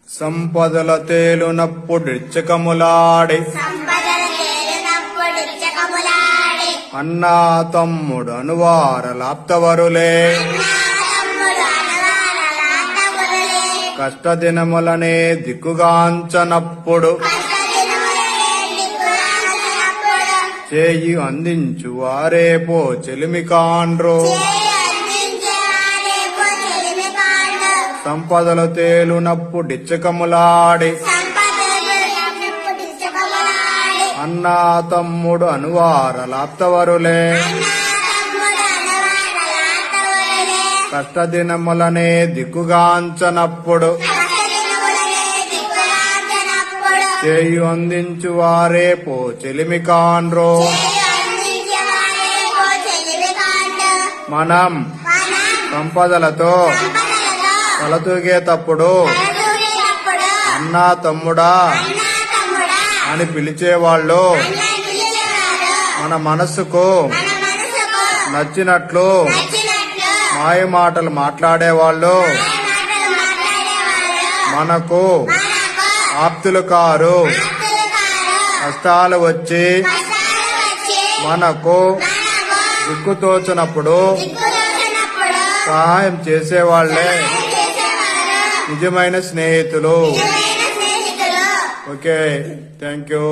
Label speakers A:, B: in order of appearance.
A: సంపదల తేలునప్పుడిచ్చకములాడి అన్నా తమ్ముడు అనువారలాప్తవరులే కష్టదినములనే దిక్కుగాంచనప్పుడు చేయి అందించు వారేపో చెలిమి కాండ్రు సంపదలు తేలునప్పుడిచ్చకములాడి అన్నా తమ్ముడు అనువారలాప్తవరులే కష్టదినములనే దిక్కుగాంచనప్పుడు చేయి అందించు వారేపో చెలిమి కాండ్రు మనం సంపదలతో తలతూగేటప్పుడు అన్నా తమ్ముడా అని పిలిచేవాళ్ళు మన మనస్సుకు నచ్చినట్లు మాయ మాటలు మాట్లాడేవాళ్ళు మనకు ఆప్తులు కారు. కష్టాలు వచ్చి మనకు దిక్కుతోచినప్పుడు సహాయం చేసేవాళ్లే నిజమైన స్నేహితులు. Okay, thank you.